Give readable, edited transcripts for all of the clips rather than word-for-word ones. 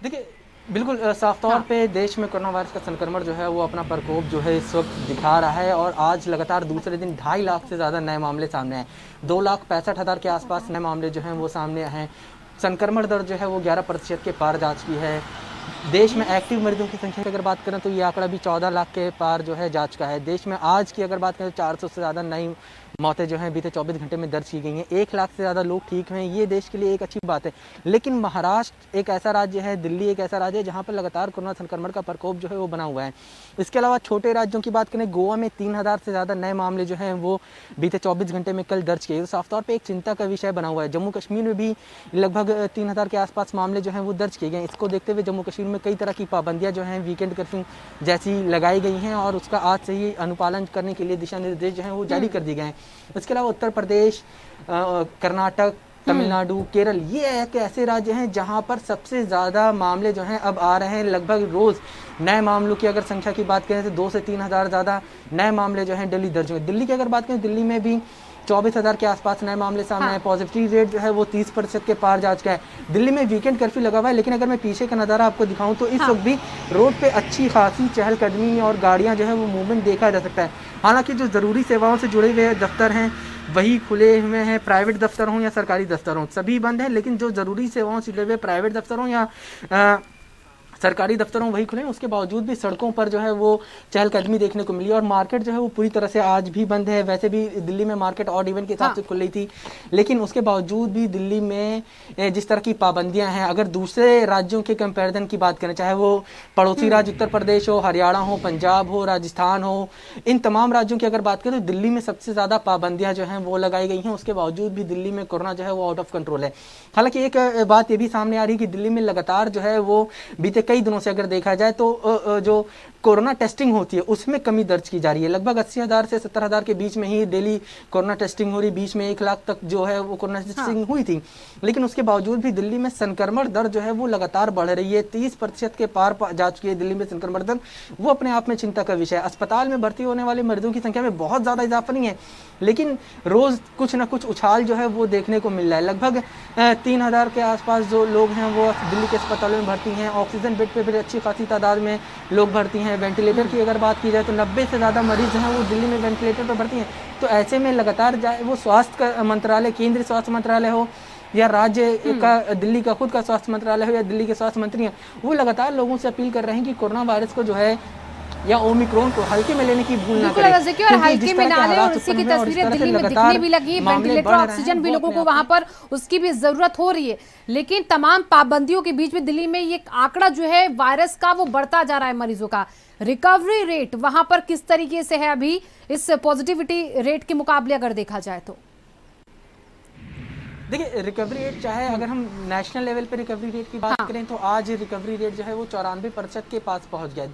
देखिए, बिल्कुल साफ तौर हाँ। पे देश में कोरोना वायरस का संक्रमण जो है वो अपना प्रकोप जो है इस वक्त दिखा रहा है और आज लगातार दूसरे दिन 2.5 लाख से ज़्यादा नए मामले सामने आए। 2,65,000 के आसपास नए मामले जो हैं वो सामने आए हैं। संक्रमण दर जो है वो 11% के पार जा चुकी है। देश में एक्टिव मरीजों की संख्या की अगर बात करें तो ये आंकड़ा भी 14 लाख के पार जो है जा चुका है। देश में आज की अगर बात करें तो 400 से ज़्यादा नई मौतें जो हैं बीते 24 घंटे में दर्ज की गई हैं। 1 लाख से ज़्यादा लोग ठीक हैं, ये देश के लिए एक अच्छी बात है। लेकिन महाराष्ट्र एक ऐसा राज्य है, दिल्ली एक ऐसा राज्य है जहाँ पर लगातार कोरोना संक्रमण का प्रकोप जो है वो बना हुआ है। इसके अलावा छोटे राज्यों की बात करें, गोवा में 3,000 से ज़्यादा नए मामले जो हैं वो बीते 24 घंटे में कल दर्ज किए। तो साफ तौर पर एक चिंता का विषय बना हुआ है। जम्मू कश्मीर में भी लगभग 3,000 के आसपास मामले जो हैं वो दर्ज किए गए। इसको देखते हुए जम्मू कश्मीर में कई तरह की पाबंदियां जो हैं वीकेंड कर्फ्यू जैसी लगाई गई हैं और उसका आज से ही अनुपालन करने के लिए दिशा निर्देश जो हैं वो जारी कर दिए गए हैं। इसके अलावा उत्तर प्रदेश, कर्नाटक, तमिलनाडु, केरल ये एक ऐसे राज्य हैं जहां पर सबसे ज़्यादा मामले जो हैं अब आ रहे हैं। लगभग रोज़ नए मामलों की अगर संख्या की बात करें तो 2 से 3,000 ज़्यादा नए मामले जो हैं दिल्ली दर्ज हुए। दिल्ली की अगर बात करें, दिल्ली में भी 24,000 के आसपास नए मामले सामने आए। पॉजिटिविटी रेट जो है वो 30% के पार जा चुका है। दिल्ली में वीकेंड कर्फ्यू लगा हुआ है, लेकिन अगर मैं पीछे का नज़ारा आपको दिखाऊं तो इस वक्त भी रोड पे अच्छी खासी चहलकदमी और गाड़ियां जो है वो मूवमेंट देखा जा सकता है। हालांकि जो ज़रूरी सेवाओं से जुड़े हुए दफ्तर हैं वही खुले हुए हैं, प्राइवेट दफ्तर हों या सरकारी दफ्तर हों सभी बंद हैं। लेकिन जो ज़रूरी सेवाओं से जुड़े हुए प्राइवेट दफ्तर हों या सरकारी दफ्तरों वही खुले हैं, उसके बावजूद भी सड़कों पर जो है वो चहलकदमी देखने को मिली और मार्केट जो है वो पूरी तरह से आज भी बंद है। वैसे भी दिल्ली में मार्केट ऑड इवन के हिसाब से खुल रही थी, लेकिन उसके बावजूद भी दिल्ली में जिस तरह की पाबंदियां हैं, अगर दूसरे राज्यों के कंपैरिजन की बात करें, चाहे वो पड़ोसी राज्य उत्तर प्रदेश हो, हरियाणा हो, पंजाब हो, राजस्थान हो, इन तमाम राज्यों की अगर बात करें तो दिल्ली में सबसे ज़्यादा पाबंदियां जो हैं वो लगाई गई हैं। उसके बावजूद भी दिल्ली में कोरोना जो है वो आउट ऑफ कंट्रोल है। हालांकि एक बात ये भी सामने आ रही है कि दिल्ली में लगातार जो है वो बीते कई दिनों से अगर देखा जाए तो जो कोरोना टेस्टिंग होती है उसमें कमी दर्ज की जा रही है। लगभग 80,000 से 70,000 के बीच में ही डेली कोरोना टेस्टिंग हो रही। बीच में 1 लाख तक जो है वो कोरोना टेस्टिंग हुई थी, लेकिन उसके बावजूद भी दिल्ली में संक्रमण दर जो है वो लगातार बढ़ रही है। 30% के पार जा चुकी है दिल्ली में संक्रमण दर। वो अपने आप में चिंता का विषय है। अस्पताल में भर्ती होने वाले मरीजों की संख्या में बहुत ज्यादा इजाफा नहीं है, लेकिन रोज कुछ ना कुछ उछाल जो है वो देखने को मिल रहा है। लगभग 3,000 के आसपास जो लोग हैं वो दिल्ली के अस्पतालों में भर्ती हैं। ऑक्सीजन बेड पे भी अच्छी खासी तादाद में लोग भर्ती हैं। वेंटिलेटर की अगर बात की जाए तो 90 से ज़्यादा मरीज हैं वो दिल्ली में वेंटिलेटर पर भर्ती हैं। तो ऐसे में लगातार जाए वो स्वास्थ्य मंत्रालय, केंद्रीय स्वास्थ्य मंत्रालय हो या राज्य का दिल्ली का खुद का स्वास्थ्य मंत्रालय हो या दिल्ली के स्वास्थ्य मंत्री हैं, वो लगातार लोगों से अपील कर रहे हैं कि कोरोना वायरस को जो है या ओमिक्रॉन को हल्के में लेने की भूल ना करें। और हल्के में ना लें। और इसी की तस्वीरें दिल्ली में दिखने भी लगी। वेंटिलेटर ऑक्सीजन भी लोगों को वहां पर उसकी भी जरूरत हो रही है, लेकिन तमाम पाबंदियों के बीच में दिल्ली में ये आंकड़ा जो है वायरस का वो बढ़ता जा रहा है। मरीजों का रिकवरी रेट वहां पर किस तरीके से है अभी इस पॉजिटिविटी रेट के मुकाबले अगर देखा जाए तो? देखिए, रिकवरी रेट चाहे अगर हम नेशनल लेवल पे रिकवरी रेट की बात करें तो आज रिकवरी रेट जो है वो 94% के पास पहुंच गया।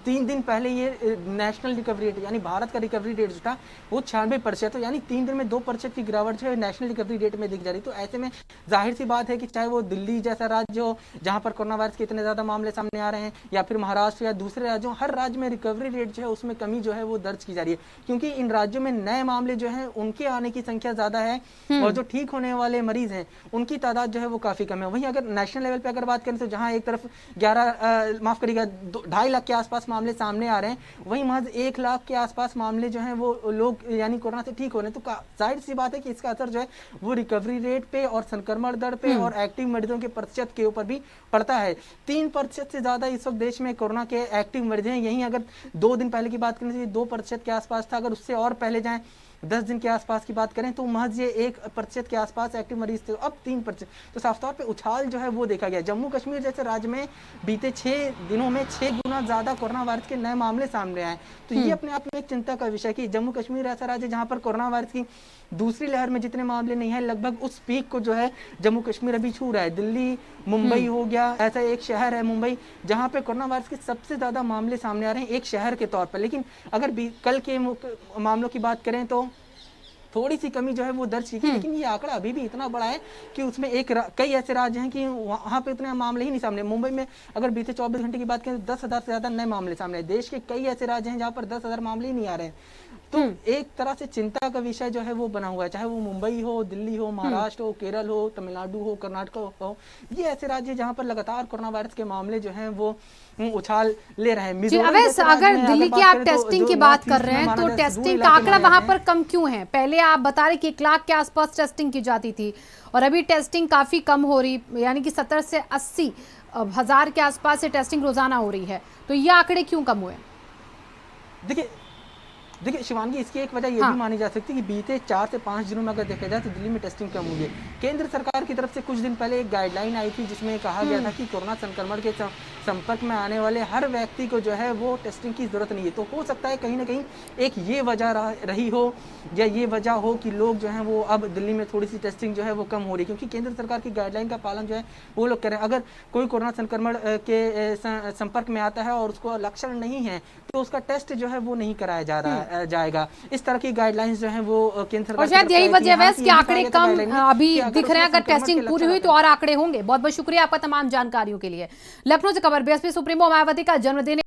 3 दिन पहले ये नेशनल रिकवरी रेट यानी भारत का रिकवरी रेट जो था वो 96%, तो यानी 3 दिन में 2% की गिरावट जो है नेशनल रिकवरी रेट में दिख जा रही। तो ऐसे में जाहिर सी बात है कि चाहे वो दिल्ली जैसा राज्य हो जहाँ पर कोरोना वायरस के इतने ज्यादा मामले सामने आ रहे हैं, या फिर महाराष्ट्र या दूसरे राज्यों, हर राज्य में रिकवरी रेट जो है उसमें कमी जो है वो दर्ज की जा रही है, क्योंकि इन राज्यों में नए मामले जो है उनके आने की संख्या ज्यादा है और जो ठीक होने वाले मरीज हैं उनकी तादाद जो है वो काफी कम है। वहीं अगर नेशनल लेवल पे अगर बात करें तो जहां एक तरफ 2.5 लाख के आसपास मामले सामने आ रहे हैं, वहीं महज 1 लाख के आसपास मामले जो हैं वो लोग यानी कोरोना से ठीक हो रहे हैं। तो जाहिर सी बात है कि इसका असर जो है वो रिकवरी रेट पे और संक्रमण दर पे और एक्टिव मरीजों के प्रतिशत के ऊपर भी पड़ता है। 3% से ज्यादा इस वक्त देश में कोरोना के एक्टिव मरीज हैं। यहीं अगर 2 दिन पहले की बात करें तो 2% के आसपास था। अगर उससे और पहले जाएं 10 दिन के आसपास की बात करें तो महज ये 1% के आसपास एक्टिव मरीज थे, अब 3%। तो साफ तौर पे उछाल जो है वो देखा गया। जम्मू कश्मीर जैसे राज्य में बीते 6 दिनों में 6 गुना ज्यादा कोरोना वायरस के नए मामले सामने आए। तो ये अपने आप में एक चिंता का विषय कि जम्मू कश्मीर ऐसा राज्य जहां पर कोरोना वायरस की दूसरी लहर में जितने मामले नहीं है, लगभग उस पीक को जो है जम्मू कश्मीर अभी छू रहा है। दिल्ली, मुंबई हो गया, ऐसा एक शहर है मुंबई जहां पे कोरोना वायरस के सबसे ज्यादा मामले सामने आ रहे हैं एक शहर के तौर पर। लेकिन अगर कल के मामलों की बात करें तो थोड़ी सी कमी जो है वो दर्ज की, लेकिन ये आंकड़ा अभी भी इतना बड़ा है कि उसमें कई ऐसे राज्य हैं कि वहां पे इतने मामले ही नहीं सामने। मुंबई में अगर बीते 24 घंटे की बात करें तो 10,000 से ज्यादा नए मामले सामने। देश के कई ऐसे राज्य हैं जहां पर 10,000 मामले ही नहीं आ रहे हैं। तो एक तरह से चिंता का विषय जो है वो बना हुआ है, चाहे वो मुंबई हो, दिल्ली हो, महाराष्ट्र हो, केरल हो, तमिलनाडु हो, कर्नाटक हो, ये ऐसे राज्य जहां पर लगातार कोरोना वायरस के मामले जो हैं वो उछाल ले रहे हैं। अगर दिल्ली की आप टेस्टिंग की बात कर रहे हैं तो टेस्टिंग का आंकड़ा वहां पर कम क्यों है? पहले आप बता रहे कि 1 लाख के आसपास टेस्टिंग की जाती थी और अभी टेस्टिंग काफी कम हो रही, यानी कि 70 से 80 हजार के आसपास से टेस्टिंग रोजाना हो रही है, तो ये आंकड़े क्यों कम हुए? देखिए शिवांगी, इसकी एक वजह ये भी मानी जा सकती है कि बीते 4 से 5 दिनों में अगर देखा जाए तो दिल्ली में टेस्टिंग कम हुई है। केंद्र सरकार की तरफ से कुछ दिन पहले एक गाइडलाइन आई थी जिसमें कहा गया था कि कोरोना संक्रमण के संपर्क में आने वाले हर व्यक्ति को जो है वो टेस्टिंग की जरूरत नहीं है। तो हो सकता है कहीं ना कहीं एक ये वजह रही हो या ये वजह हो कि लोग जो है वो अब दिल्ली में थोड़ी सी टेस्टिंग जो है वो कम हो रही है, क्योंकि केंद्र सरकार की गाइडलाइन का पालन जो है वो लोग कर रहे हैं। अगर कोई कोरोना संक्रमण के संपर्क में आता है और उसको लक्षण नहीं है तो उसका टेस्ट जो है वो नहीं कराया जाएगा। इस तरह की गाइडलाइंस जो है वो केंद्र सरकार, और शायद यही वजह है कि आंकड़े कम अभी दिख रहे हैं। अगर टेस्टिंग पूरी हुई तो और आंकड़े होंगे। बहुत बहुत शुक्रिया आपका तमाम जानकारियों के लिए। लखनऊ से खबर, बीएसपी सुप्रीमो मायावती का जन्मदिन